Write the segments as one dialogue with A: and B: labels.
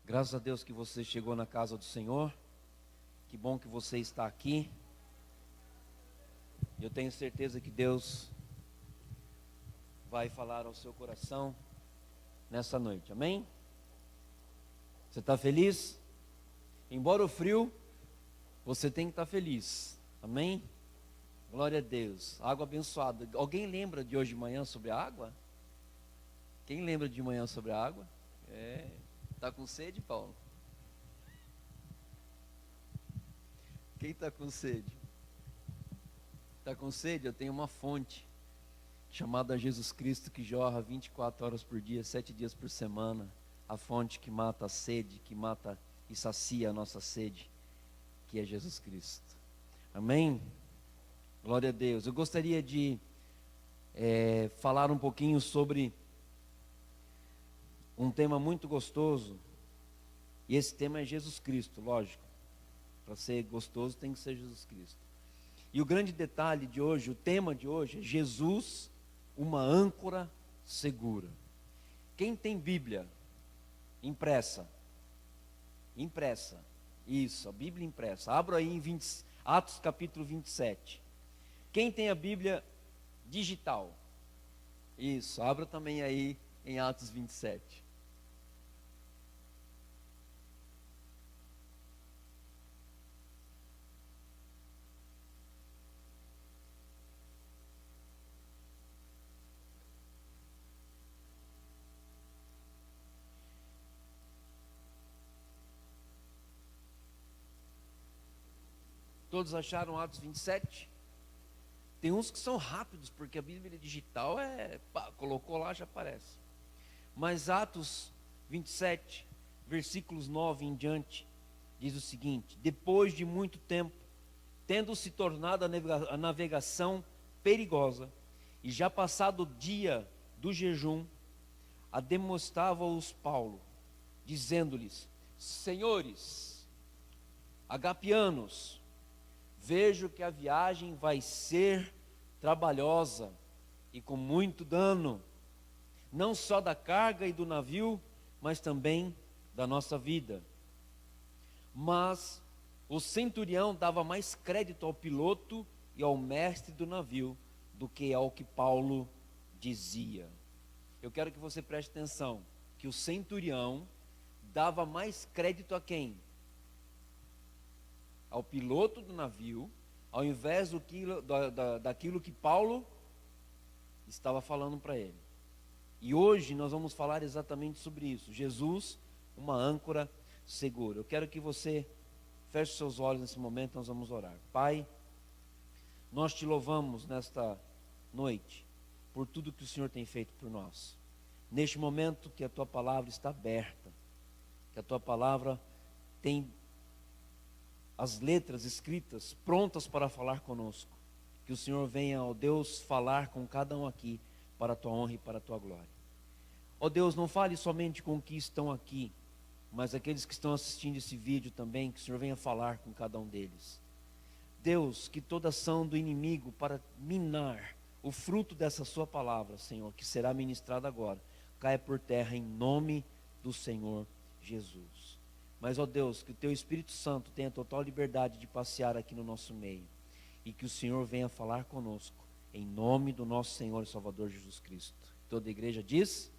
A: Graças a Deus que você chegou na casa do Senhor. Que bom que você está aqui. Eu tenho certeza que Deus vai falar ao seu coração nessa noite. Amém? Você está feliz? Embora o frio, você tem que estar feliz. Amém? Glória a Deus. Água abençoada. Alguém lembra de hoje de manhã sobre a água? Quem lembra de manhã sobre a água? Está com sede, Paulo? Quem está com sede? Está com sede? Eu tenho uma fonte chamada Jesus Cristo que jorra 24 horas por dia, 7 dias por semana. A fonte que mata a sede, que mata e sacia a nossa sede, que é Jesus Cristo. Amém? Glória a Deus. Eu gostaria de falar um pouquinho sobre um tema muito gostoso. E esse tema é Jesus Cristo, lógico. Para ser gostoso tem que ser Jesus Cristo. E o grande detalhe de hoje, o tema de hoje é Jesus, uma âncora segura. Quem tem Bíblia impressa? Impressa. Isso, a Bíblia impressa. Abra aí em Atos capítulo 27. Quem tem a Bíblia digital? Isso, abra também aí em Atos 27. Todos acharam Atos 27? Tem uns que são rápidos, porque a Bíblia digital colocou lá, já aparece. Mas Atos 27, versículos 9 em diante, diz o seguinte: depois de muito tempo, tendo se tornado a navegação perigosa, e já passado o dia do jejum, ademoestava-os Paulo, dizendo-lhes: senhores, agapianos, vejo que a viagem vai ser trabalhosa e com muito dano, não só da carga e do navio, mas também da nossa vida. Mas o centurião dava mais crédito ao piloto e ao mestre do navio do que ao que Paulo dizia. Eu quero que você preste atenção, que o centurião dava mais crédito a quem? Ao piloto do navio, ao invés daquilo que Paulo estava falando para ele. E hoje nós vamos falar exatamente sobre isso. Jesus, uma âncora segura. Eu quero que você feche seus olhos nesse momento, nós vamos orar. Pai, nós te louvamos nesta noite, por tudo que o Senhor tem feito por nós. Neste momento que a tua palavra está aberta, que a tua palavra tem as letras escritas, prontas para falar conosco. Que o Senhor venha, ó Deus, falar com cada um aqui, para a tua honra e para a tua glória. Ó Deus, não fale somente com os que estão aqui, mas aqueles que estão assistindo esse vídeo também, que o Senhor venha falar com cada um deles. Deus, que toda ação do inimigo para minar o fruto dessa sua palavra, Senhor, que será ministrada agora, caia por terra em nome do Senhor Jesus. Mas, ó Deus, que o teu Espírito Santo tenha total liberdade de passear aqui no nosso meio. E que o Senhor venha falar conosco, em nome do nosso Senhor e Salvador Jesus Cristo. Toda a igreja diz: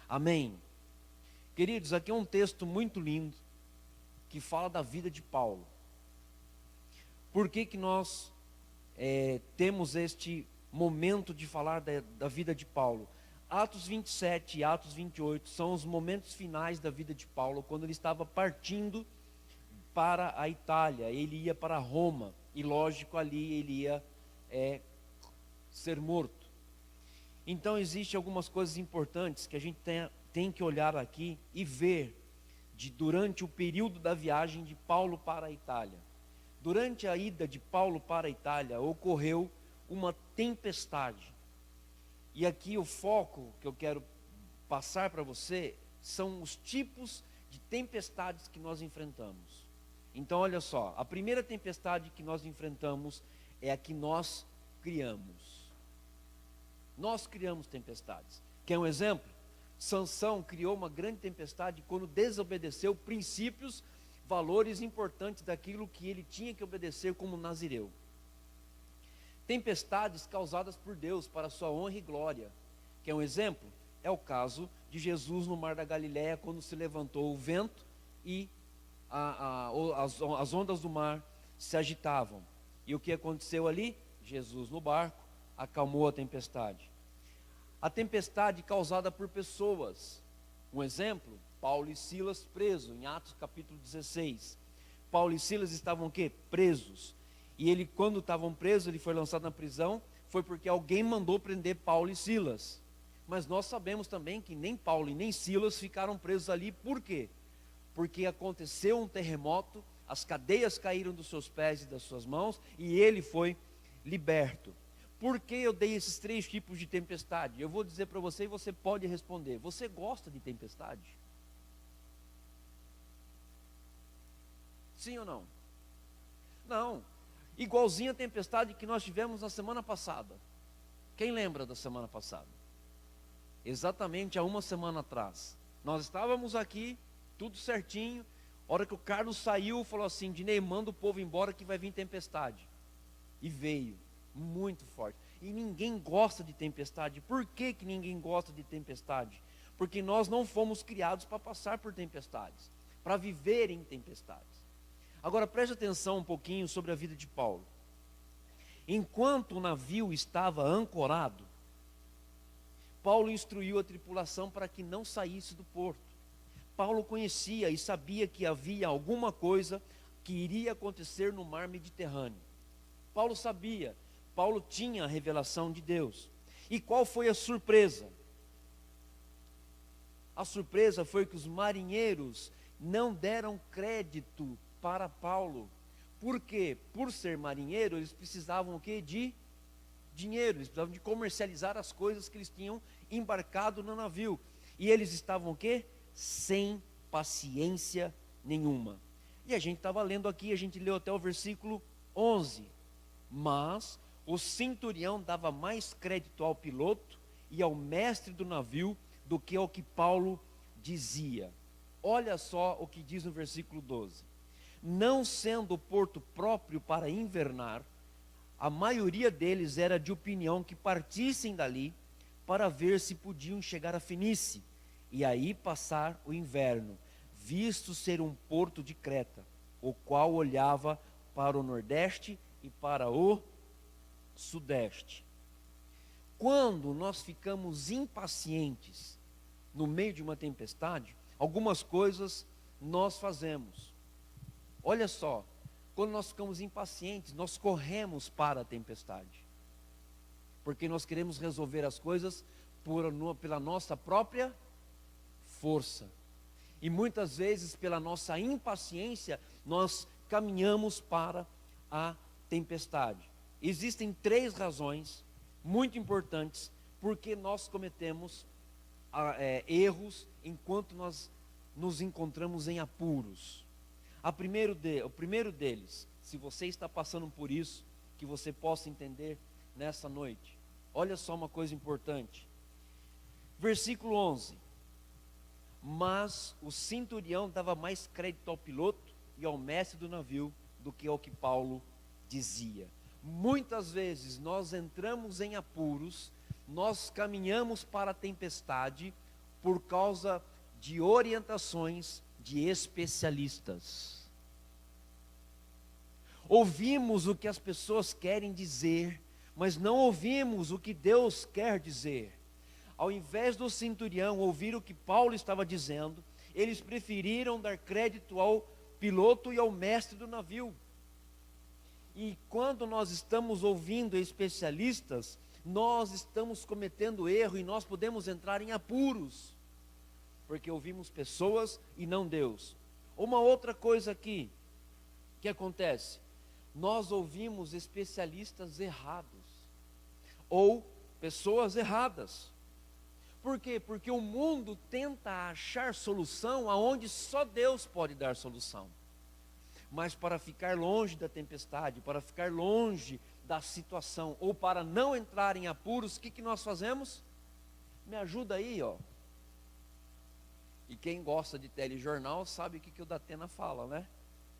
A: amém. Queridos, aqui é um texto muito lindo, que fala da vida de Paulo. Por que que nós temos este momento de falar da vida de Paulo? Atos 27 e Atos 28 são os momentos finais da vida de Paulo, quando ele estava partindo para a Itália. Ele ia para Roma, e lógico, ali ele ia ser morto. Então existem algumas coisas importantes que a gente tem que olhar aqui e ver durante o período da viagem de Paulo para a Itália. Durante a ida de Paulo para a Itália, ocorreu uma tempestade. E aqui o foco que eu quero passar para você são os tipos de tempestades que nós enfrentamos. Então olha só, a primeira tempestade que nós enfrentamos é a que nós criamos. Nós criamos tempestades. Quer um exemplo? Sansão criou uma grande tempestade quando desobedeceu princípios, valores importantes daquilo que ele tinha que obedecer como nazireu. Tempestades causadas por Deus para a sua honra e glória. Quer um exemplo? É o caso de Jesus no mar da Galileia, quando se levantou o vento e as ondas do mar se agitavam. E o que aconteceu ali? Jesus no barco acalmou a tempestade. A tempestade causada por pessoas. Um exemplo, Paulo e Silas presos, em Atos capítulo 16. Paulo e Silas estavam o quê? Presos. E ele, quando estavam presos, ele foi lançado na prisão, foi porque alguém mandou prender Paulo e Silas. Mas nós sabemos também que nem Paulo e nem Silas ficaram presos ali. Por quê? Porque aconteceu um terremoto, as cadeias caíram dos seus pés e das suas mãos, e ele foi liberto. Por que eu dei esses 3 tipos de tempestade? Eu vou dizer para você e você pode responder. Você gosta de tempestade? Sim ou não? Não. Igualzinho a tempestade que nós tivemos na semana passada. Quem lembra da semana passada? Exatamente há uma semana atrás. Nós estávamos aqui, tudo certinho. A hora que o Carlos saiu, falou assim: Dinei, manda o povo embora que vai vir tempestade. E veio. Muito forte. E ninguém gosta de tempestade. Por que ninguém gosta de tempestade? Porque nós não fomos criados para passar por tempestades, para viver em tempestades. Agora preste atenção um pouquinho sobre a vida de Paulo. Enquanto o navio estava ancorado, Paulo instruiu a tripulação para que não saísse do porto. Paulo conhecia e sabia que havia alguma coisa que iria acontecer no mar Mediterrâneo. Paulo sabia. Paulo tinha a revelação de Deus. E qual foi a surpresa? A surpresa foi que os marinheiros não deram crédito para Paulo. Por quê? Por ser marinheiro, eles precisavam o quê? De dinheiro. Eles precisavam de comercializar as coisas que eles tinham embarcado no navio. E eles estavam o quê? Sem paciência nenhuma. E a gente estava lendo aqui, a gente leu até o versículo 11. Mas o centurião dava mais crédito ao piloto e ao mestre do navio do que ao que Paulo dizia. Olha só o que diz no versículo 12. Não sendo o porto próprio para invernar, a maioria deles era de opinião que partissem dali para ver se podiam chegar a Fenícia e aí passar o inverno, visto ser um porto de Creta, o qual olhava para o nordeste e para o sudeste. Quando nós ficamos impacientes no meio de uma tempestade, algumas coisas nós fazemos. Olha só, quando nós ficamos impacientes, nós corremos para a tempestade, porque nós queremos resolver as coisas pela nossa própria força, e muitas vezes pela nossa impaciência nós caminhamos para a tempestade. Existem 3 razões muito importantes porque nós cometemos erros enquanto nós nos encontramos em apuros. O primeiro deles, se você está passando por isso, que você possa entender nessa noite. Olha só uma coisa importante. Versículo 11. Mas o centurião dava mais crédito ao piloto e ao mestre do navio do que ao que Paulo dizia. Muitas vezes nós entramos em apuros, nós caminhamos para a tempestade por causa de orientações de especialistas. Ouvimos o que as pessoas querem dizer, mas não ouvimos o que Deus quer dizer. Ao invés do centurião ouvir o que Paulo estava dizendo, eles preferiram dar crédito ao piloto e ao mestre do navio. E quando nós estamos ouvindo especialistas, nós estamos cometendo erro e nós podemos entrar em apuros, porque ouvimos pessoas e não Deus. Uma outra coisa aqui que acontece, nós ouvimos especialistas errados, ou pessoas erradas. Por quê? Porque o mundo tenta achar solução aonde só Deus pode dar solução. Mas para ficar longe da tempestade, para ficar longe da situação, ou para não entrar em apuros, o que nós fazemos? Me ajuda aí, ó. E quem gosta de telejornal sabe o que o Datena fala, né?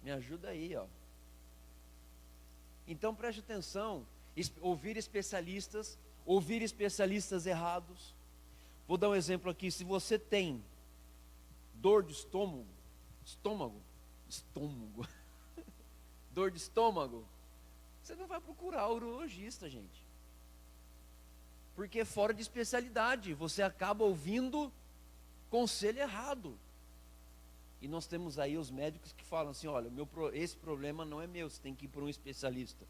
A: Me ajuda aí, ó. Então preste atenção, ouvir especialistas errados. Vou dar um exemplo aqui. Se você tem dor de estômago, dor de estômago, você não vai procurar urologista, gente, porque é fora de especialidade. Você acaba ouvindo conselho errado. E nós temos aí os médicos que falam assim: olha, esse problema não é meu, você tem que ir para um especialista.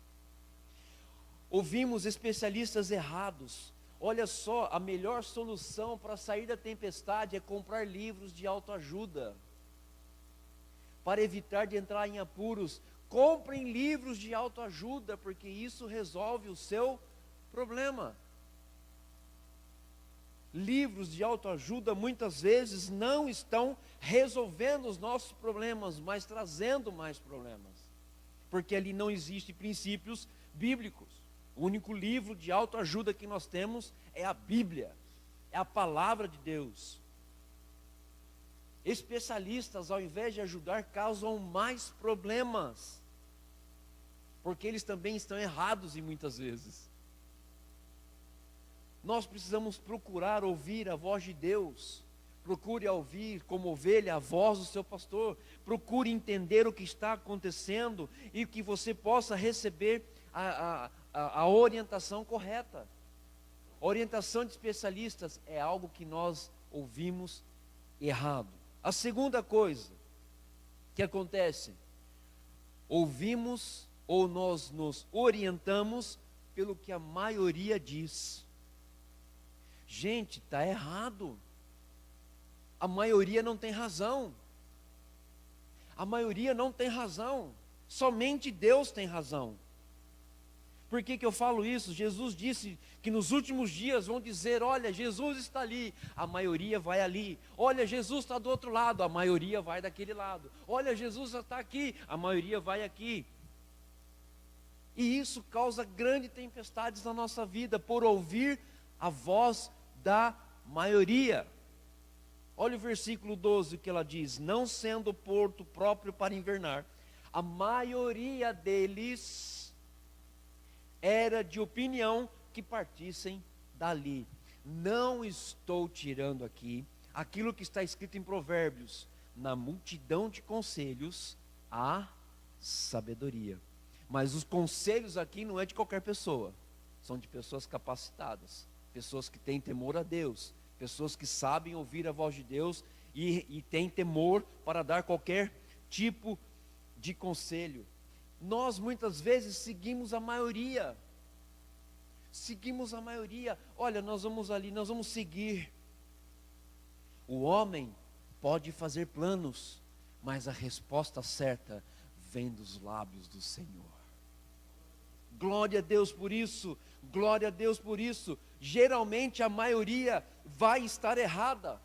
A: Ouvimos especialistas errados. Olha só, a melhor solução para sair da tempestade é comprar livros de autoajuda. Para evitar de entrar em apuros, comprem livros de autoajuda, porque isso resolve o seu problema. Livros de autoajuda muitas vezes não estão resolvendo os nossos problemas, mas trazendo mais problemas, porque ali não existem princípios bíblicos. O único livro de autoajuda que nós temos é a Bíblia, é a palavra de Deus. Especialistas, ao invés de ajudar, causam mais problemas, porque eles também estão errados em muitas vezes. Nós precisamos procurar ouvir a voz de Deus. Procure ouvir como ovelha a voz do seu pastor. Procure entender o que está acontecendo e que você possa receber a orientação correta. A orientação de especialistas é algo que nós ouvimos errado. A segunda coisa que acontece, ouvimos ou nós nos orientamos pelo que a maioria diz. Gente, está errado. A maioria não tem razão. A maioria não tem razão. Somente Deus tem razão. Por que eu falo isso? Jesus disse que nos últimos dias vão dizer: olha, Jesus está ali, a maioria vai ali. Olha, Jesus está do outro lado, a maioria vai daquele lado. Olha, Jesus está aqui, a maioria vai aqui. E isso causa grandes tempestades na nossa vida, por ouvir a voz da maioria. Olha o versículo 12 que ela diz: não sendo porto próprio para invernar, a maioria deles era de opinião que partissem dali. Não estou tirando aqui aquilo que está escrito em Provérbios: na multidão de conselhos há sabedoria. Mas os conselhos aqui não é de qualquer pessoa, são de pessoas capacitadas, pessoas que têm temor a Deus, pessoas que sabem ouvir a voz de Deus e têm temor para dar qualquer tipo de conselho. Nós muitas vezes seguimos a maioria. Olha, nós vamos ali, nós vamos seguir. O homem pode fazer planos, mas a resposta certa vem dos lábios do Senhor. Glória a Deus por isso, glória a Deus por isso. Geralmente a maioria vai estar errada.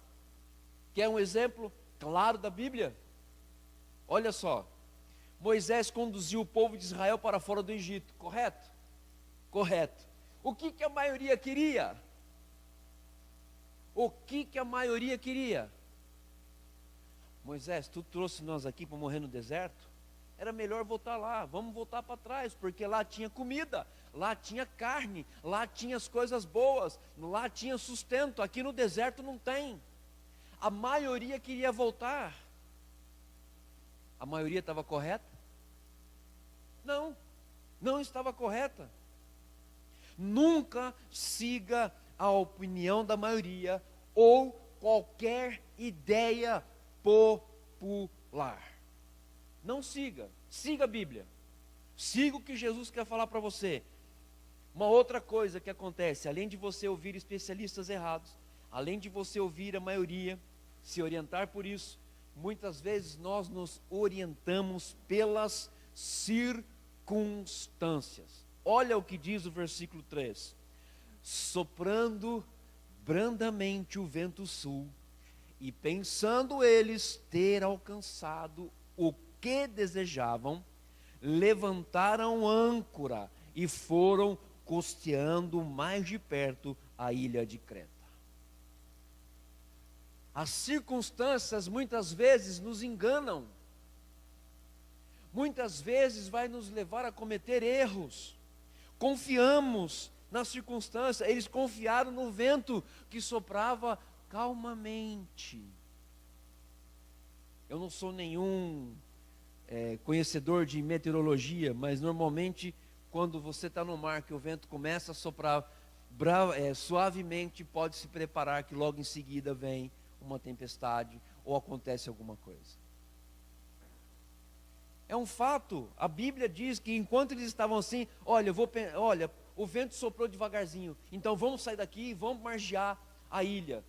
A: Quer um exemplo claro da Bíblia? Olha só, Moisés conduziu o povo de Israel para fora do Egito, correto? Correto. O que a maioria queria? O que a maioria queria? Moisés, tu trouxe nós aqui para morrer no deserto? Era melhor voltar lá, vamos voltar para trás, porque lá tinha comida, lá tinha carne, lá tinha as coisas boas, lá tinha sustento, aqui no deserto não tem. A maioria queria voltar. A maioria estava correta? Não, não estava correta. Nunca siga a opinião da maioria ou qualquer ideia popular. Não siga, siga a Bíblia. Siga o que Jesus quer falar para você. Uma outra coisa que acontece, além de você ouvir especialistas errados, além de você ouvir a maioria, se orientar por isso, muitas vezes nós nos orientamos pelas circunstâncias. Olha o que diz o versículo 3: soprando brandamente o vento sul, e pensando eles ter alcançado o que desejavam, levantaram âncora e foram costeando mais de perto a ilha de Creta. As circunstâncias muitas vezes nos enganam. Muitas vezes vai nos levar a cometer erros. Confiamos na circunstância. Eles confiaram no vento que soprava calmamente. Eu não sou nenhum conhecedor de meteorologia, mas normalmente quando você está no mar que o vento começa a soprar suavemente, pode se preparar que logo em seguida vem uma tempestade ou acontece alguma coisa. É um fato. A Bíblia diz que enquanto eles estavam assim, olha, o vento soprou devagarzinho, então vamos sair daqui e vamos margear a ilha.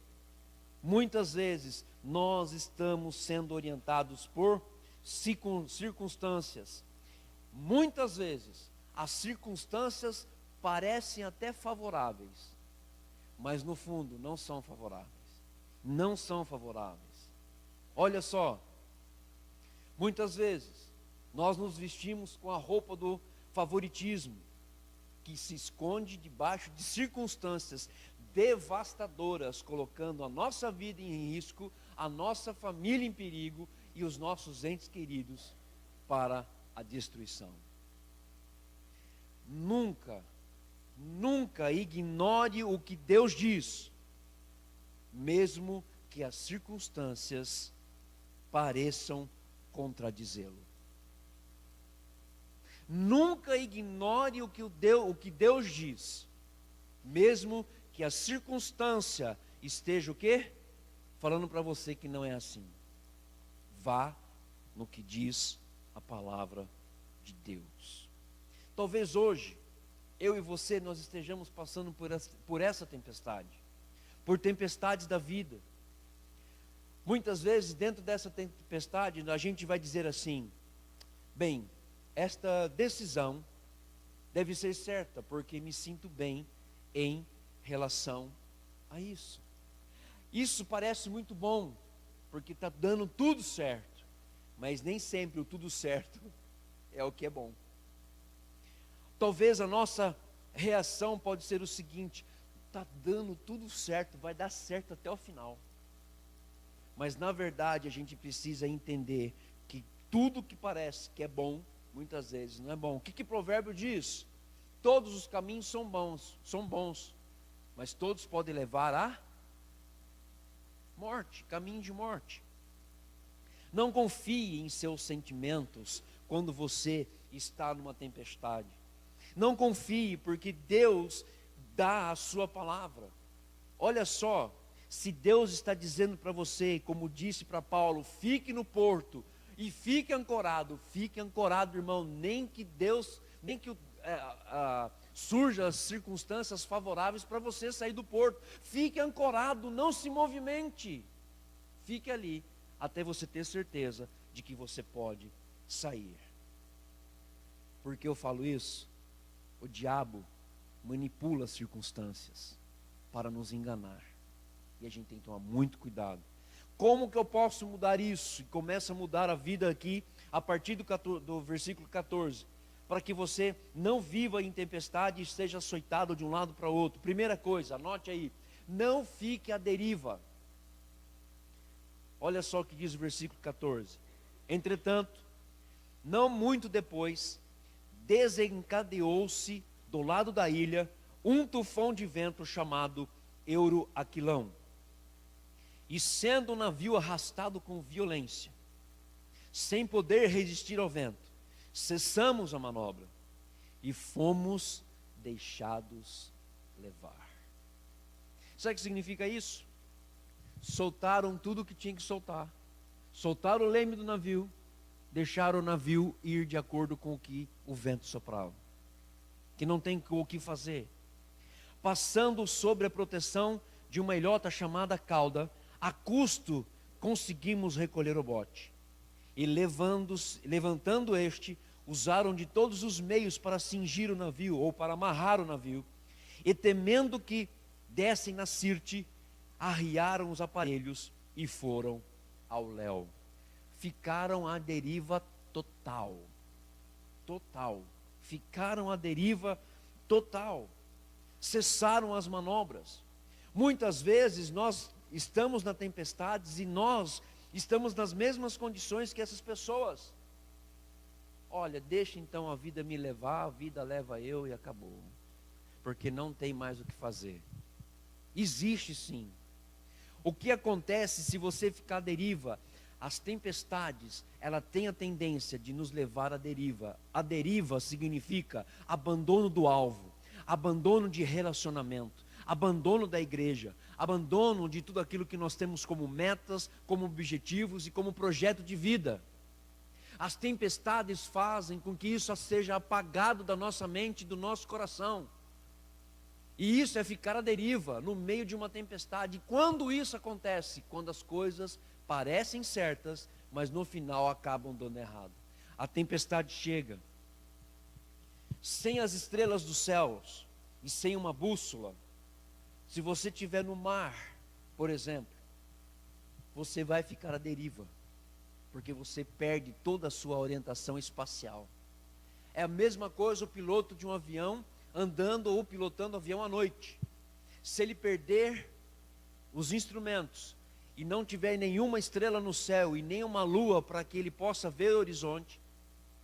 A: Muitas vezes nós estamos sendo orientados por circunstâncias. Muitas vezes as circunstâncias parecem até favoráveis, mas no fundo não são favoráveis. Não são favoráveis. Olha só, muitas vezes nós nos vestimos com a roupa do favoritismo, que se esconde debaixo de circunstâncias devastadoras, colocando a nossa vida em risco, a nossa família em perigo e os nossos entes queridos para a destruição. Nunca ignore o que Deus diz, mesmo que as circunstâncias pareçam contradizê-lo. Nunca ignore o que Deus diz, mesmo que a circunstância esteja o quê? Falando para você que não é assim. Vá no que diz a palavra de Deus. Talvez hoje, eu e você, nós estejamos passando por essa tempestade, por tempestades da vida. Muitas vezes, dentro dessa tempestade, a gente vai dizer assim: bem, esta decisão deve ser certa, porque me sinto bem em relação a isso. Isso parece muito bom, porque está dando tudo certo, mas nem sempre o tudo certo é o que é bom. Talvez a nossa reação pode ser o seguinte: está dando tudo certo, vai dar certo até o final. Mas na verdade a gente precisa entender que tudo que parece que é bom, muitas vezes não é bom. O que provérbio diz? Todos os caminhos são bons, mas todos podem levar à morte, caminho de morte. Não confie em seus sentimentos quando você está numa tempestade. Não confie, porque Deus dá a sua palavra. Olha só, se Deus está dizendo para você, como disse para Paulo, fique no porto e fique ancorado, irmão, nem que surjam as circunstâncias favoráveis para você sair do porto. Fique ancorado, não se movimente. Fique ali até você ter certeza de que você pode sair. Por que eu falo isso? O diabo manipula as circunstâncias para nos enganar. E a gente tem que tomar muito cuidado. Como que eu posso mudar isso? E começa a mudar a vida aqui, a partir do versículo 14. Para que você não viva em tempestade e esteja açoitado de um lado para o outro. Primeira coisa, anote aí. Não fique à deriva. Olha só o que diz o versículo 14. Entretanto, não muito depois, desencadeou-se do lado da ilha um tufão de vento chamado Euroaquilão. E sendo o navio arrastado com violência, sem poder resistir ao vento, cessamos a manobra e fomos deixados levar. Sabe o que significa isso? Soltaram tudo o que tinha que soltar. Soltaram o leme do navio, deixaram o navio ir de acordo com o que o vento soprava. Que não tem o que fazer. Passando sobre a proteção de uma ilhota chamada cauda, a custo conseguimos recolher o bote. E levantando este, usaram de todos os meios para cingir o navio, ou para amarrar o navio. E temendo que dessem na sirte, arriaram os aparelhos e foram ao léu. Ficaram à deriva total. Ficaram à deriva total. Cessaram as manobras. Muitas vezes nós estamos na tempestade e nós estamos nas mesmas condições que essas pessoas. Olha, deixa então a vida me levar, a vida leva eu e acabou. Porque não tem mais o que fazer. Existe sim. O que acontece se você ficar à deriva? As tempestades, ela tem a tendência de nos levar à deriva. A deriva significa abandono do alvo, abandono de relacionamento, abandono da igreja, abandono de tudo aquilo que nós temos como metas, como objetivos e como projeto de vida. As tempestades fazem com que isso seja apagado da nossa mente, do nosso coração. E isso é ficar à deriva, no meio de uma tempestade. E quando isso acontece? Quando as coisas parecem certas, mas no final acabam dando errado. A tempestade chega. Sem as estrelas dos céus e sem uma bússola, se você estiver no mar, por exemplo, você vai ficar à deriva, porque você perde toda a sua orientação espacial. É a mesma coisa o piloto de um avião andando ou pilotando avião à noite. Se ele perder os instrumentos e não tiver nenhuma estrela no céu e nem uma lua para que ele possa ver o horizonte,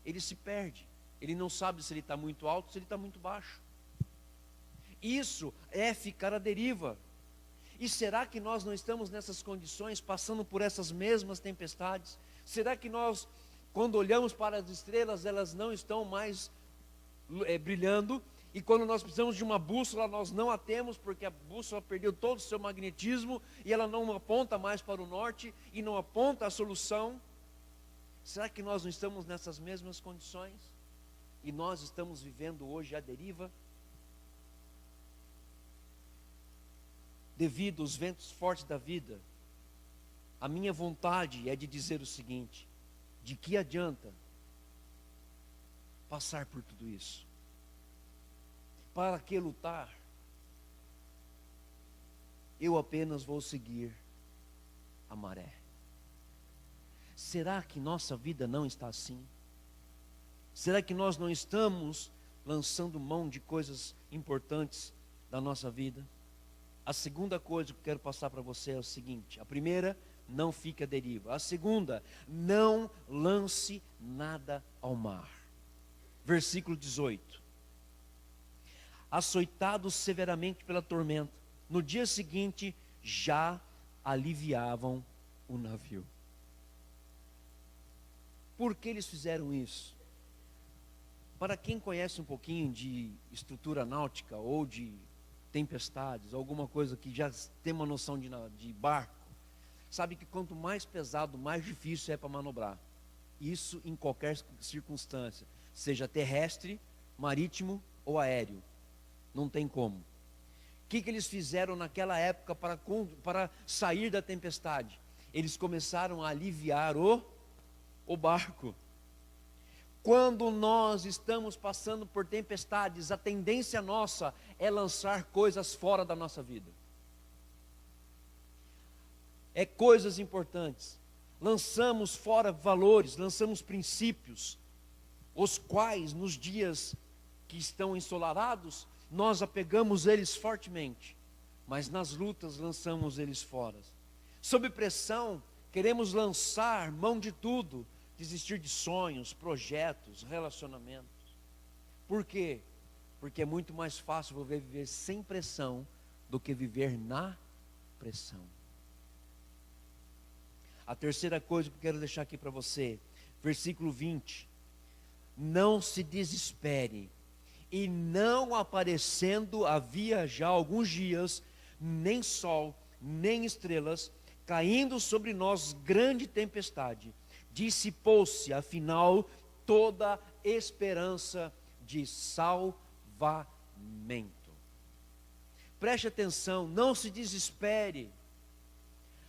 A: ele se perde. Ele não sabe se ele está muito alto ou se ele está muito baixo. Isso é ficar à deriva. E será que nós não estamos nessas condições, passando por essas mesmas tempestades? Será que nós, quando olhamos para as estrelas, elas não estão mais brilhando? E quando nós precisamos de uma bússola, nós não a temos, porque a bússola perdeu todo o seu magnetismo, e ela não aponta mais para o norte, e não aponta a solução. Será que nós não estamos nessas mesmas condições? E nós estamos vivendo hoje à deriva? Devido aos ventos fortes da vida, a minha vontade é de dizer o seguinte: de que adianta passar por tudo isso? Para que lutar? Eu apenas vou seguir a maré. Será que nossa vida não está assim? Será que nós não estamos lançando mão de coisas importantes da nossa vida? A segunda coisa que eu quero passar para você é o seguinte: a primeira, não fique à deriva. A segunda, não lance nada ao mar. Versículo 18. Açoitados severamente pela tormenta, no dia seguinte já aliviavam o navio. Por que eles fizeram isso? Para quem conhece um pouquinho de estrutura náutica ou de tempestades, alguma coisa que já tem uma noção de barco, sabe que quanto mais pesado, mais difícil é para manobrar. Isso em qualquer circunstância, seja terrestre, marítimo ou aéreo. Não tem como. O que eles fizeram naquela época para sair da tempestade? Eles começaram a aliviar o barco. Quando nós estamos passando por tempestades, a tendência nossa é lançar coisas fora da nossa vida. É coisas importantes. Lançamos fora valores, lançamos princípios, os quais nos dias que estão ensolarados, nós apegamos eles fortemente, mas nas lutas lançamos eles fora. Sob pressão, queremos lançar mão de tudo, desistir de sonhos, projetos, relacionamentos. Por quê? Porque é muito mais fácil viver sem pressão do que viver na pressão. A terceira coisa que eu quero deixar aqui para você, versículo 20. Não se desespere. E não aparecendo havia já alguns dias, nem sol, nem estrelas, caindo sobre nós grande tempestade. Dissipou-se, afinal, toda esperança de salvamento. Preste atenção, não se desespere.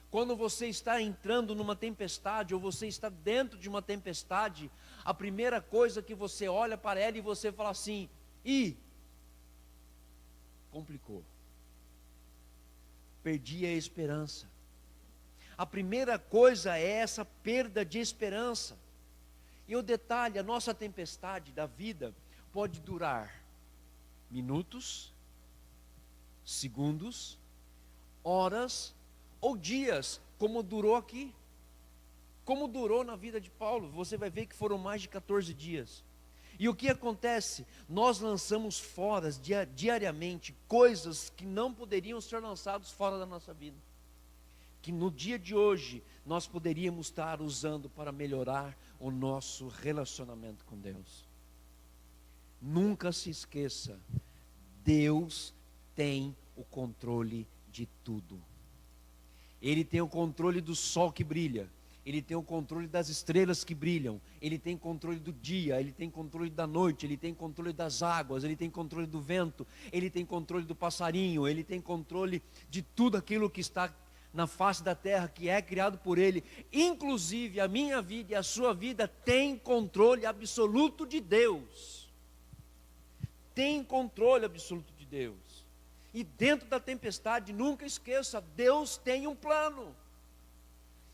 A: Quando você está entrando numa tempestade, ou você está dentro de uma tempestade, a primeira coisa que você olha para ela e você fala assim: complicou. Perdi a esperança. A primeira coisa é essa perda de esperança. E o detalhe, a nossa tempestade da vida pode durar minutos, segundos, horas ou dias, como durou aqui, como durou na vida de Paulo. Você vai ver que foram mais de 14 dias. E o que acontece? Nós lançamos fora diariamente coisas que não poderiam ser lançadas fora da nossa vida, que no dia de hoje nós poderíamos estar usando para melhorar o nosso relacionamento com Deus. Nunca se esqueça, Deus tem o controle de tudo. Ele tem o controle do sol que brilha, Ele tem o controle das estrelas que brilham, Ele tem controle do dia, Ele tem controle da noite, Ele tem controle das águas, Ele tem controle do vento, Ele tem controle do passarinho, Ele tem controle de tudo aquilo que está na face da terra, que é criado por Ele. Inclusive a minha vida e a sua vida tem controle absoluto de Deus. Tem controle absoluto de Deus. E dentro da tempestade, nunca esqueça, Deus tem um plano.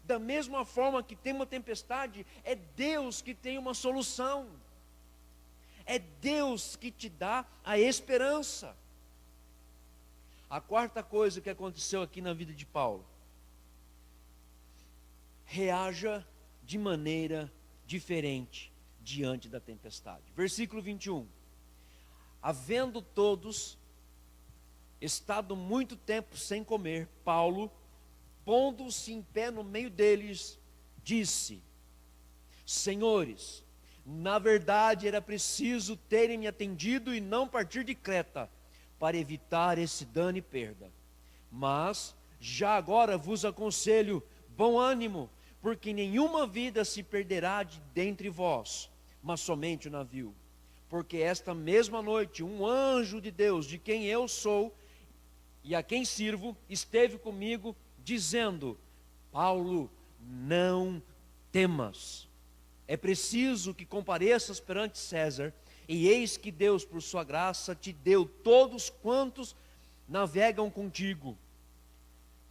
A: Da mesma forma que tem uma tempestade, é Deus que tem uma solução. É Deus que te dá a esperança. A quarta coisa que aconteceu aqui na vida de Paulo: reaja de maneira diferente diante da tempestade. Versículo 21. Havendo todos estado muito tempo sem comer, Paulo, pondo-se em pé no meio deles, disse: Senhores, na verdade era preciso terem me atendido e não partir de Creta, para evitar esse dano e perda. Mas já agora vos aconselho bom ânimo, porque nenhuma vida se perderá de dentre vós, mas somente o navio. Porque esta mesma noite um anjo de Deus, de quem eu sou e a quem sirvo, esteve comigo, dizendo: Paulo, não temas. É preciso que compareças perante César, e eis que Deus, por sua graça, te deu todos quantos navegam contigo.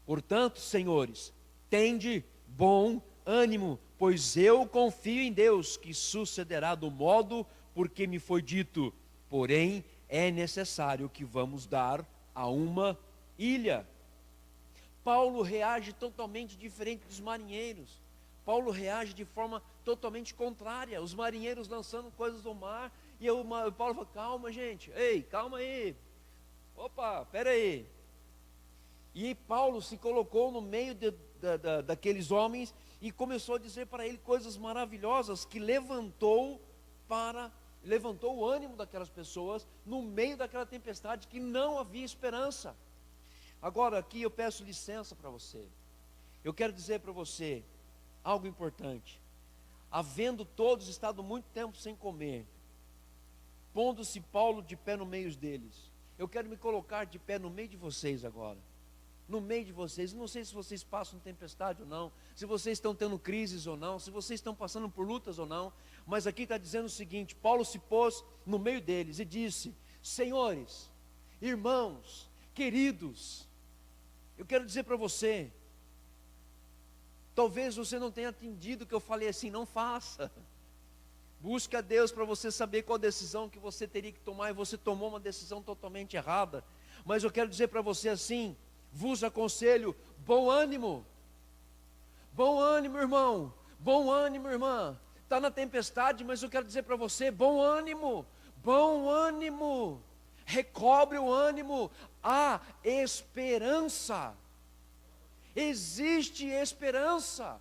A: Portanto, senhores, tende bom ânimo, pois eu confio em Deus, que sucederá do modo porque me foi dito. Porém, é necessário que vamos dar a uma ilha. Paulo reage totalmente diferente dos marinheiros. Paulo reage de forma totalmente contrária. Os marinheiros lançando coisas do mar, e Paulo fala: calma, gente, ei, calma aí, opa, pera aí. E Paulo se colocou no meio daqueles homens e começou a dizer para ele coisas maravilhosas, que levantou o ânimo daquelas pessoas no meio daquela tempestade que não havia esperança. Agora aqui eu peço licença para você. Eu quero dizer para você algo importante. Havendo todos estado muito tempo sem comer, pondo-se Paulo de pé no meio deles, eu quero me colocar de pé no meio de vocês agora. No meio de vocês. Não sei se vocês passam tempestade ou não, se vocês estão tendo crises ou não, se vocês estão passando por lutas ou não, mas aqui está dizendo o seguinte: Paulo se pôs no meio deles e disse: Senhores, irmãos, queridos, eu quero dizer para você, talvez você não tenha entendido o que eu falei assim, não faça. Busque a Deus para você saber qual decisão que você teria que tomar, e você tomou uma decisão totalmente errada. Mas eu quero dizer para você assim: vos aconselho bom ânimo. Bom ânimo, irmão. Bom ânimo, irmã. Está na tempestade, mas eu quero dizer para você: bom ânimo. Bom ânimo. Recobre o ânimo. Há esperança. Existe esperança.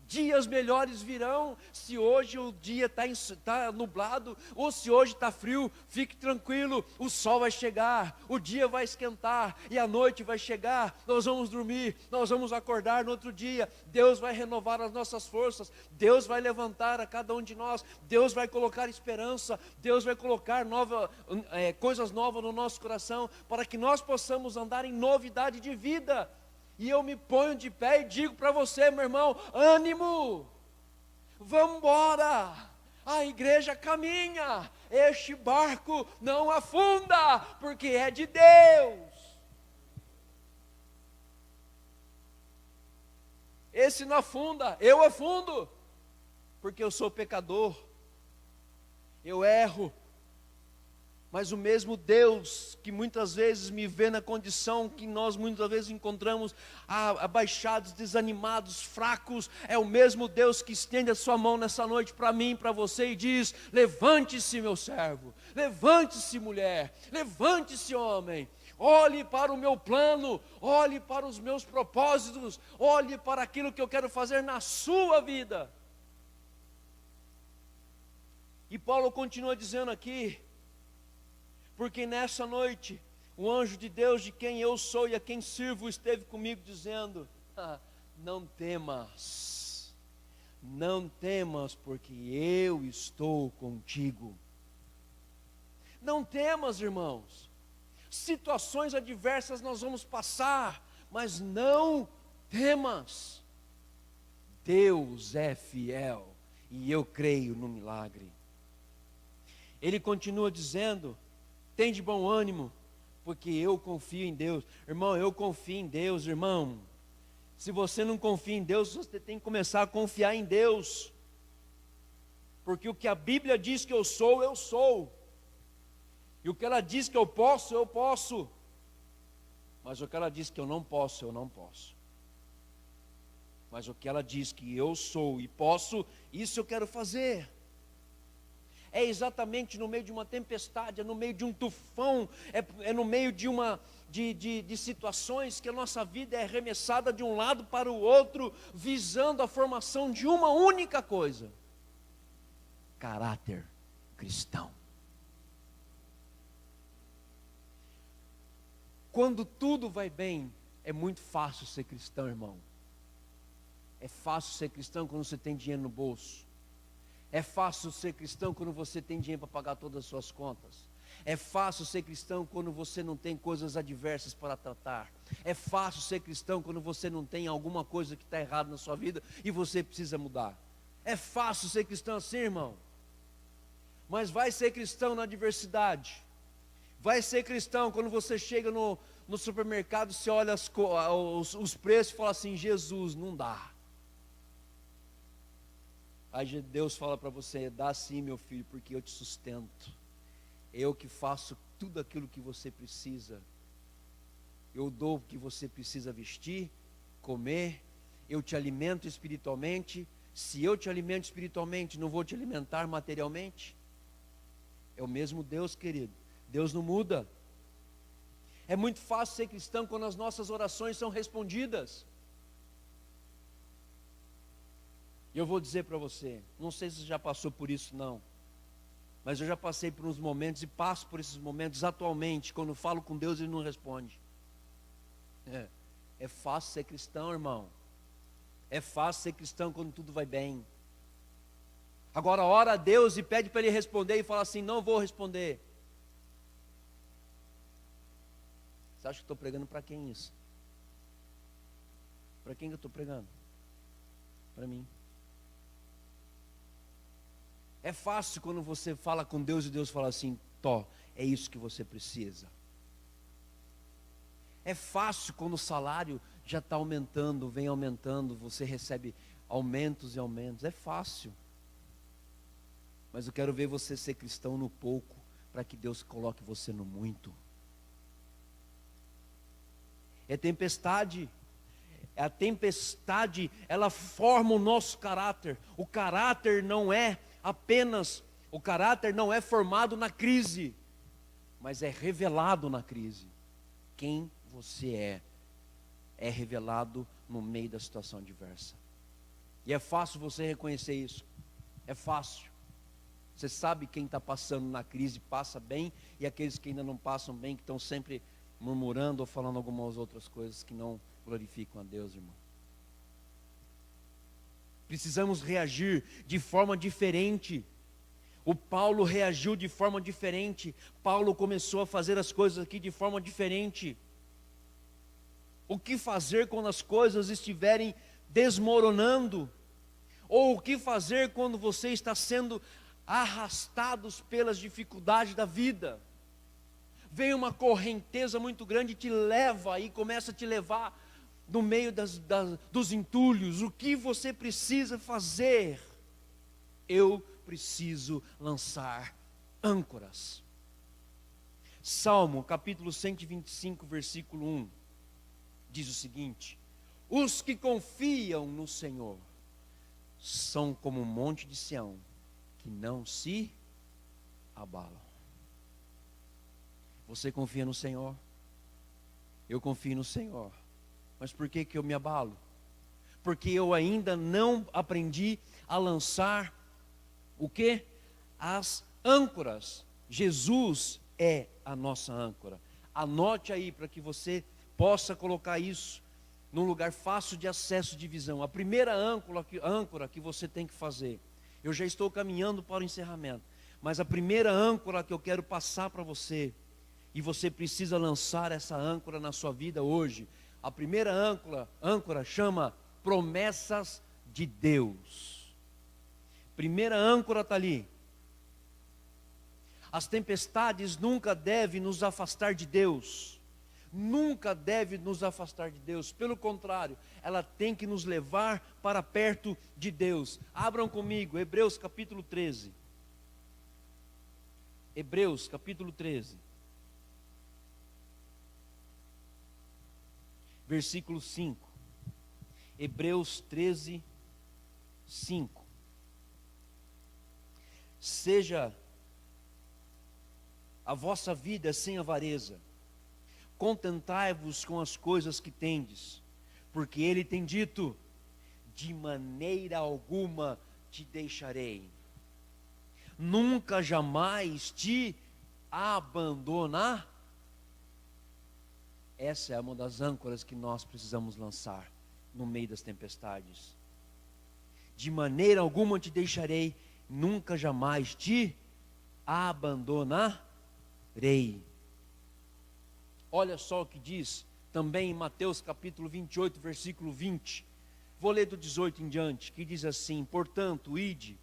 A: Dias melhores virão. Se hoje o dia está nublado, ou se hoje está frio, fique tranquilo, o sol vai chegar, o dia vai esquentar, e a noite vai chegar, nós vamos dormir, nós vamos acordar no outro dia, Deus vai renovar as nossas forças, Deus vai levantar a cada um de nós, Deus vai colocar esperança, Deus vai colocar coisas novas no nosso coração, para que nós possamos andar em novidade de vida. E eu me ponho de pé e digo para você, meu irmão: ânimo, vamos embora, a igreja caminha, este barco não afunda, porque é de Deus. Esse não afunda, eu afundo, porque eu sou pecador, eu erro, Mas o mesmo Deus que muitas vezes me vê na condição que nós muitas vezes encontramos abaixados, desanimados, fracos, é o mesmo Deus que estende a sua mão nessa noite para mim, para você e diz: levante-se, meu servo, levante-se, mulher, levante-se, homem, olhe para o meu plano, olhe para os meus propósitos, olhe para aquilo que eu quero fazer na sua vida. E Paulo continua dizendo aqui: porque nessa noite, o anjo de Deus, de quem eu sou e a quem sirvo, esteve comigo dizendo: não temas, não temas, porque eu estou contigo. Não temas, irmãos. Situações adversas nós vamos passar, mas não temas. Deus é fiel e eu creio no milagre. Ele continua dizendo: tem de bom ânimo, porque eu confio em Deus. Irmão, eu confio em Deus, irmão. Se você não confia em Deus, você tem que começar a confiar em Deus. Porque o que a Bíblia diz que eu sou, eu sou. E o que ela diz que eu posso, eu posso. Mas o que ela diz que eu não posso, eu não posso. Mas o que ela diz que eu sou e posso, isso eu quero fazer. É exatamente no meio de uma tempestade, é no meio de um tufão, é no meio de situações que a nossa vida é arremessada de um lado para o outro, visando a formação de uma única coisa: caráter cristão. Quando tudo vai bem, é muito fácil ser cristão, irmão. É fácil ser cristão quando você tem dinheiro no bolso. É fácil ser cristão quando você tem dinheiro para pagar todas as suas contas. É fácil ser cristão quando você não tem coisas adversas para tratar. É fácil ser cristão quando você não tem alguma coisa que está errada na sua vida e você precisa mudar. É fácil ser cristão assim, irmão. Mas vai ser cristão na adversidade. Vai ser cristão quando você chega no supermercado, você olha os preços e fala assim: Jesus, não dá. Aí Deus fala para você: dá sim, meu filho, porque eu te sustento. Eu que faço tudo aquilo que você precisa. Eu dou o que você precisa vestir, comer. Eu te alimento espiritualmente. Se eu te alimento espiritualmente, não vou te alimentar materialmente? É o mesmo Deus, querido. Deus não muda. É muito fácil ser cristão quando as nossas orações são respondidas. E eu vou dizer para você, não sei se você já passou por isso não, mas eu já passei por uns momentos e passo por esses momentos atualmente. Quando falo com Deus, Ele não responde. É fácil ser cristão, irmão. É fácil ser cristão quando tudo vai bem. Agora ora a Deus e pede para Ele responder e fala assim: não vou responder. Você acha que estou pregando para quem isso? Para quem que eu estou pregando? Para mim. É fácil quando você fala com Deus e Deus fala assim: Tó, é isso que você precisa. É fácil quando o salário já está aumentando, vem aumentando, você recebe aumentos e aumentos. É fácil. Mas eu quero ver você ser cristão no pouco, para que Deus coloque você no muito. É tempestade. A tempestade, ela forma o nosso caráter. O caráter não é formado na crise, mas é revelado na crise. Quem você é revelado no meio da situação adversa. E é fácil você reconhecer isso. É fácil. Você sabe quem está passando na crise passa bem, e aqueles que ainda não passam bem, que estão sempre murmurando ou falando algumas outras coisas que não glorificam a Deus, irmão. Precisamos reagir de forma diferente. O Paulo reagiu de forma diferente. Paulo começou a fazer as coisas aqui de forma diferente. O que fazer quando as coisas estiverem desmoronando? Ou o que fazer quando você está sendo arrastados pelas dificuldades da vida? Vem uma correnteza muito grande e te leva, e começa a te levar no meio dos entulhos. O que você precisa fazer? Eu preciso lançar âncoras. Salmo, capítulo 125, versículo 1, diz o seguinte: os que confiam no Senhor são como o monte de Sião, que não se abalam. Você confia no Senhor? Eu confio no Senhor. Mas por que eu me abalo? Porque eu ainda não aprendi a lançar o quê? As âncoras. Jesus é a nossa âncora. Anote aí para que você possa colocar isso num lugar fácil de acesso de visão. A primeira âncora que você tem que fazer, eu já estou caminhando para o encerramento, mas a primeira âncora que eu quero passar para você, e você precisa lançar essa âncora na sua vida hoje, a primeira âncora chama promessas de Deus. Primeira âncora está ali. As tempestades nunca devem nos afastar de Deus. Nunca deve nos afastar de Deus. Pelo contrário, ela tem que nos levar para perto de Deus. Abram comigo, Hebreus capítulo 13. Hebreus capítulo 13. Versículo 5. Hebreus 13, 5. Seja a vossa vida sem avareza, contentai-vos com as coisas que tendes, porque ele tem dito: de maneira alguma te deixarei, nunca jamais te abandonarei. Essa é uma das âncoras que nós precisamos lançar no meio das tempestades. De maneira alguma te deixarei, nunca jamais te abandonarei. Olha só o que diz também em Mateus capítulo 28, versículo 20. Vou ler do 18 em diante, que diz assim: portanto, ide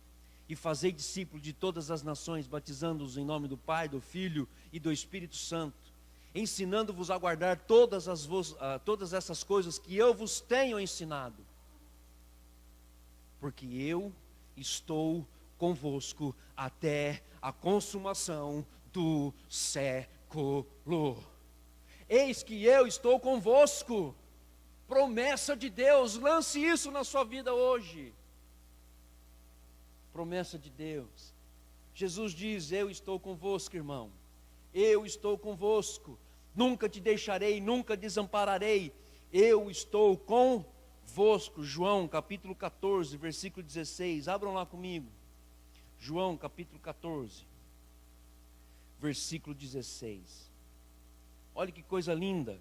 A: e fazei discípulos de todas as nações, batizando-os em nome do Pai, do Filho e do Espírito Santo, ensinando-vos a guardar todas essas coisas que eu vos tenho ensinado, porque eu estou convosco até a consumação do século. Eis que eu estou convosco. Promessa de Deus, lance isso na sua vida hoje. Promessa de Deus. Jesus diz: eu estou convosco, irmão. Eu estou convosco. Nunca te deixarei, nunca desampararei. Eu estou convosco. João capítulo 14, versículo 16. Abram lá comigo. João capítulo 14, versículo 16. Olha que coisa linda.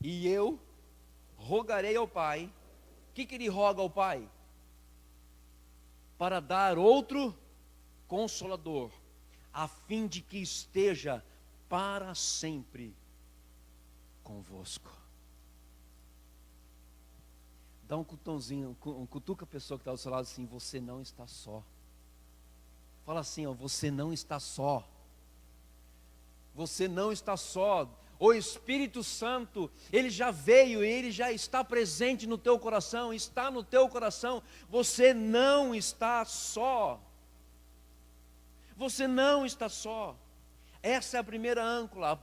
A: E eu rogarei ao Pai. O que ele roga ao Pai? Para dar outro Consolador, a fim de que esteja para sempre convosco. Dá um cutãozinho, cutuca a pessoa que está ao seu lado assim: você não está só. Fala assim, ó: você não está só. Você não está só. O Espírito Santo, Ele já veio, Ele já está presente no teu coração, está no teu coração. Você não está só. Você não está só. Essa é a primeira âncora,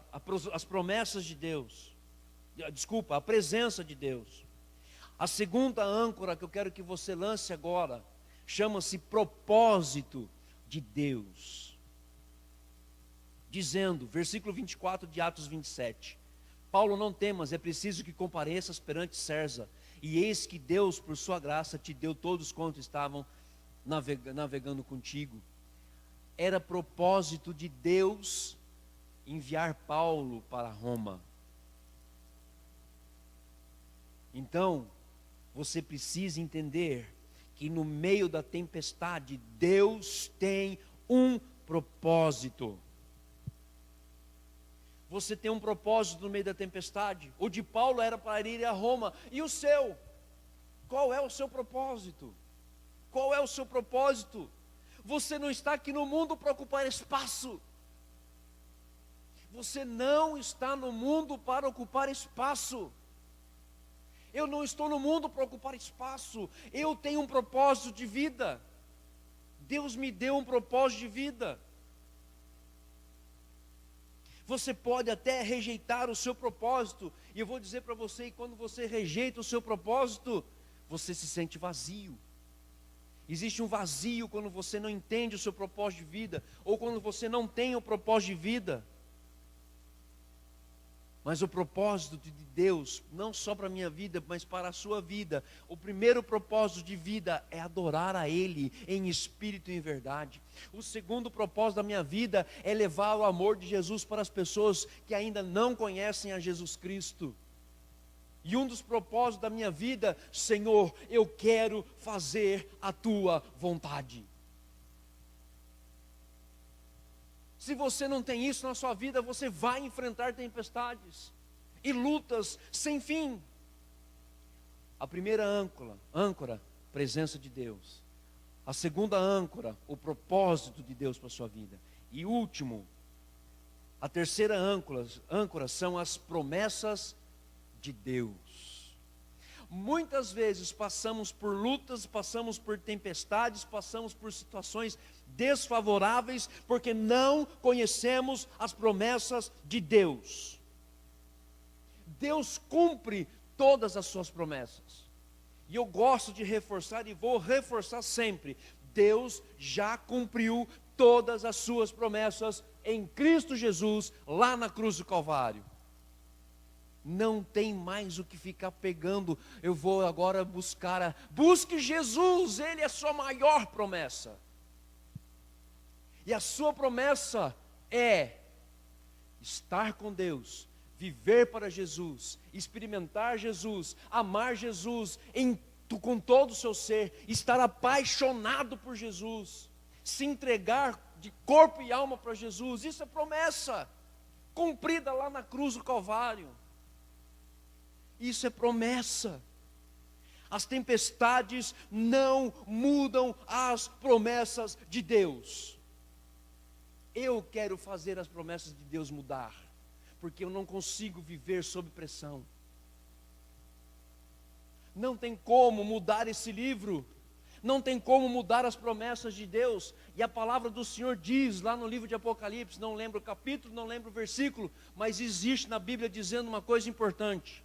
A: as promessas de Deus. Desculpa, a presença de Deus. A segunda âncora que eu quero que você lance agora chama-se propósito de Deus. Dizendo, versículo 24 de Atos 27: Paulo, não temas, é preciso que compareças perante César, e eis que Deus, por sua graça, te deu todos quantos estavam navegando contigo. Era propósito de Deus enviar Paulo para Roma. Então, você precisa entender que no meio da tempestade, Deus tem um propósito. Você tem um propósito no meio da tempestade. O de Paulo era para ir a Roma. E o seu? Qual é o seu propósito? Qual é o seu propósito? Você não está aqui no mundo para ocupar espaço. Você não está no mundo para ocupar espaço. Eu não estou no mundo para ocupar espaço. Eu tenho um propósito de vida. Deus me deu um propósito de vida. Você pode até rejeitar o seu propósito. E eu vou dizer para você, que quando você rejeita o seu propósito, você se sente vazio. Existe um vazio quando você não entende o seu propósito de vida, ou quando você não tem o propósito de vida. Mas o propósito de Deus, não só para a minha vida, mas para a sua vida, o primeiro propósito de vida é adorar a Ele em espírito e em verdade. O segundo propósito da minha vida é levar o amor de Jesus para as pessoas que ainda não conhecem a Jesus Cristo. E um dos propósitos da minha vida, Senhor, eu quero fazer a Tua vontade. Se você não tem isso na sua vida, você vai enfrentar tempestades e lutas sem fim. A primeira âncora, presença de Deus. A segunda âncora, o propósito de Deus para a sua vida. E último, a terceira âncora são as promessas de Deus. Muitas vezes passamos por lutas, passamos por tempestades, passamos por situações desfavoráveis, porque não conhecemos as promessas de Deus. Deus cumpre todas as suas promessas. E eu gosto de reforçar e vou reforçar sempre: Deus já cumpriu todas as suas promessas em Cristo Jesus, lá na cruz do Calvário. Não tem mais o que ficar pegando. Eu vou agora busque Jesus, Ele é a sua maior promessa. E a sua promessa é estar com Deus, viver para Jesus, experimentar Jesus, amar Jesus com todo o seu ser, estar apaixonado por Jesus, se entregar de corpo e alma para Jesus. Isso é promessa cumprida lá na cruz do Calvário. Isso é promessa. As tempestades não mudam as promessas de Deus. Eu quero fazer as promessas de Deus mudar, porque eu não consigo viver sob pressão. Não tem como mudar esse livro, não tem como mudar as promessas de Deus. E a palavra do Senhor diz lá no livro de Apocalipse, não lembro o capítulo, não lembro o versículo, mas existe na Bíblia dizendo uma coisa importante: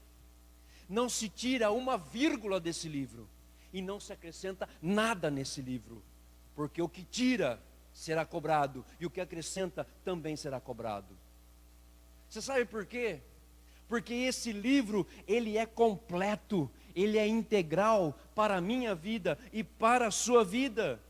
A: não se tira uma vírgula desse livro, e não se acrescenta nada nesse livro, porque o que tira será cobrado, e o que acrescenta também será cobrado. Você sabe por quê? Porque esse livro, ele é completo, ele é integral para a minha vida e para a sua vida.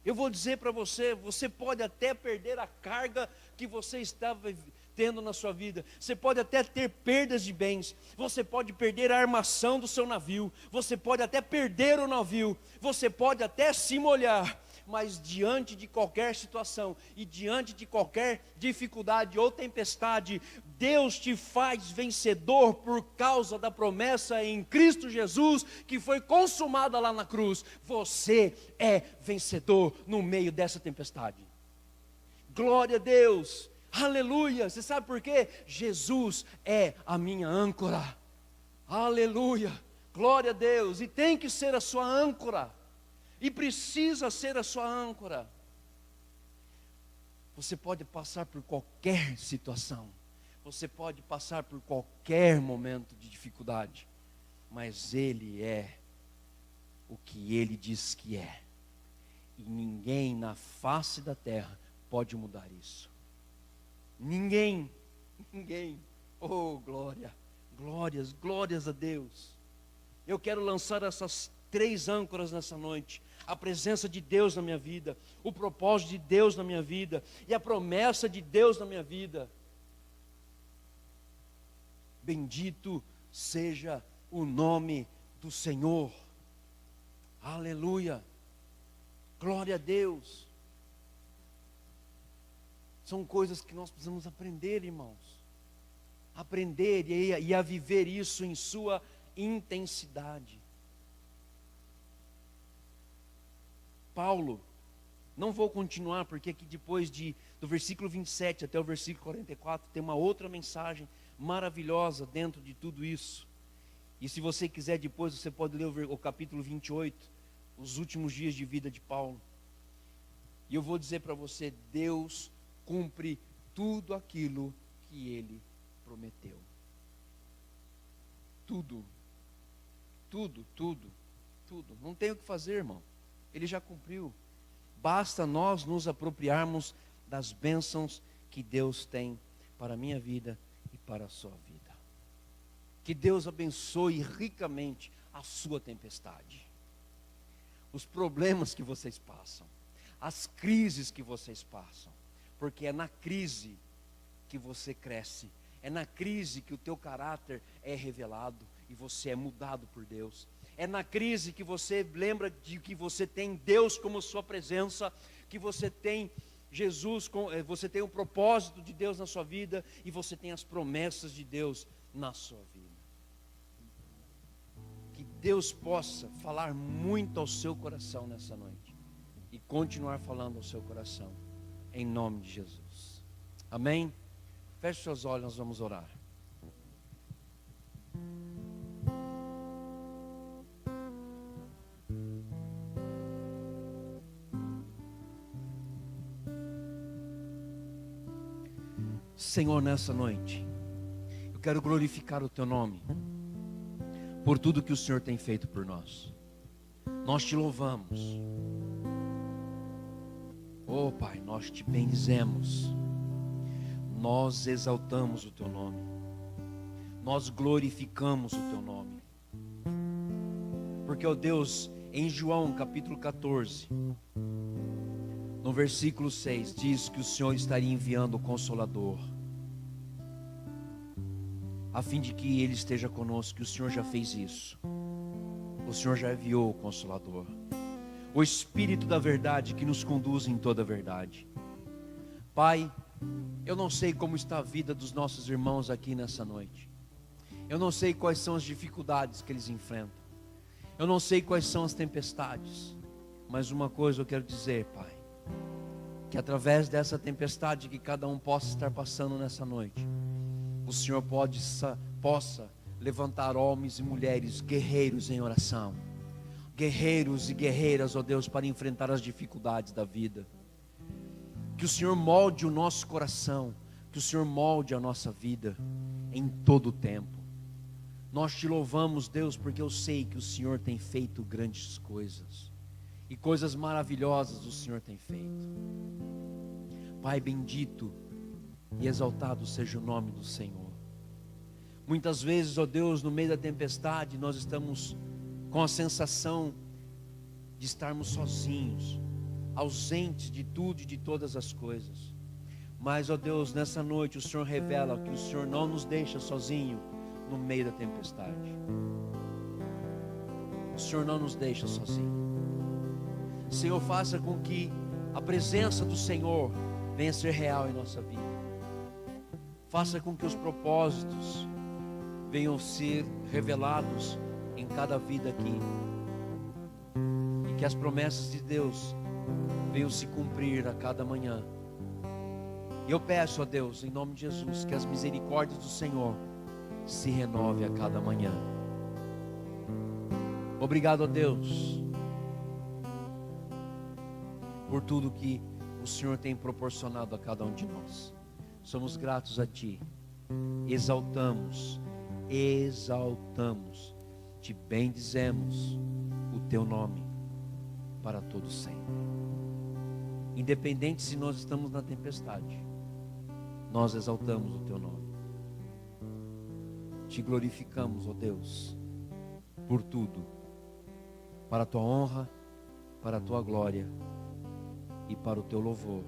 A: Eu vou dizer para você, você pode até perder a carga que você estava tendo na sua vida, você pode até ter perdas de bens, você pode perder a armação do seu navio, você pode até perder o navio, você pode até se molhar, mas diante de qualquer situação e diante de qualquer dificuldade ou tempestade, Deus te faz vencedor por causa da promessa em Cristo Jesus, que foi consumada lá na cruz. Você é vencedor no meio dessa tempestade. Glória a Deus, aleluia. Você sabe por quê? Jesus é a minha âncora. Aleluia, glória a Deus. E tem que ser a sua âncora, e precisa ser a sua âncora. Você pode passar por qualquer situação, você pode passar por qualquer momento de dificuldade, mas Ele é o que Ele diz que é, e ninguém na face da terra pode mudar isso. Ninguém. Oh, glória, glórias a Deus. Eu quero lançar essas 3 âncoras nessa noite: a presença de Deus na minha vida, o propósito de Deus na minha vida e a promessa de Deus na minha vida. Bendito seja o nome do Senhor. Aleluia, glória a Deus. São coisas que nós precisamos aprender, irmãos, aprender e a viver isso em sua intensidade. Paulo, não vou continuar, porque aqui depois do versículo 27 até o versículo 44, tem uma outra mensagem maravilhosa dentro de tudo isso. E se você quiser depois, você pode ler o capítulo 28, os últimos dias de vida de Paulo. E eu vou dizer para você, Deus cumpre tudo aquilo que Ele prometeu. Tudo, tudo, tudo, tudo. Não tem o que fazer, irmão. Ele já cumpriu. Basta nós nos apropriarmos das bênçãos que Deus tem para a minha vida e para a sua vida. Que Deus abençoe ricamente a sua tempestade. Os problemas que vocês passam, as crises que vocês passam, porque é na crise que você cresce, é na crise que o teu caráter é revelado e você é mudado por Deus. É na crise que você lembra de que você tem Deus como sua presença, que você tem Jesus, você tem o propósito de Deus na sua vida e você tem as promessas de Deus na sua vida. Que Deus possa falar muito ao seu coração nessa noite e continuar falando ao seu coração, em nome de Jesus. Amém? Feche seus olhos, nós vamos orar. Senhor, nessa noite, eu quero glorificar o Teu nome, por tudo que o Senhor tem feito por nós. Nós te louvamos. Oh Pai, nós te bendizemos. Nós exaltamos o Teu nome. Nós glorificamos o Teu nome. Porque, ó Deus, em João capítulo 14, no versículo 6, diz que o Senhor estaria enviando o Consolador, a fim de que Ele esteja conosco. Que o Senhor já fez isso. O Senhor já enviou o Consolador, o Espírito da verdade que nos conduz em toda a verdade. Pai, eu não sei como está a vida dos nossos irmãos aqui nessa noite. Eu não sei quais são as dificuldades que eles enfrentam. Eu não sei quais são as tempestades. Mas uma coisa eu quero dizer, Pai, que através dessa tempestade que cada um possa estar passando nessa noite, o Senhor possa levantar homens e mulheres guerreiros em oração, guerreiros e guerreiras, ó Deus, para enfrentar as dificuldades da vida. Que o Senhor molde o nosso coração, que o Senhor molde a nossa vida em todo o tempo. Nós te louvamos, Deus, porque eu sei que o Senhor tem feito grandes coisas, e coisas maravilhosas o Senhor tem feito. Pai, bendito e exaltado seja o nome do Senhor. Muitas vezes, ó Deus, no meio da tempestade, nós estamos com a sensação de estarmos sozinhos, ausentes de tudo e de todas as coisas. Mas, ó Deus, nessa noite o Senhor revela que o Senhor não nos deixa sozinho no meio da tempestade. O Senhor não nos deixa sozinho. Senhor, faça com que a presença do Senhor venha a ser real em nossa vida. Faça com que os propósitos venham ser revelados em cada vida aqui, e que as promessas de Deus venham se cumprir a cada manhã. E eu peço a Deus, em nome de Jesus, que as misericórdias do Senhor se renove a cada manhã. Obrigado a Deus por tudo que o Senhor tem proporcionado a cada um de nós. Somos gratos a Ti. Exaltamos, te bendizemos o Teu nome para todo sempre. Independente se nós estamos na tempestade, nós exaltamos o Teu nome. Te glorificamos, ó Deus, por tudo, para a Tua honra, para a Tua glória e para o Teu louvor.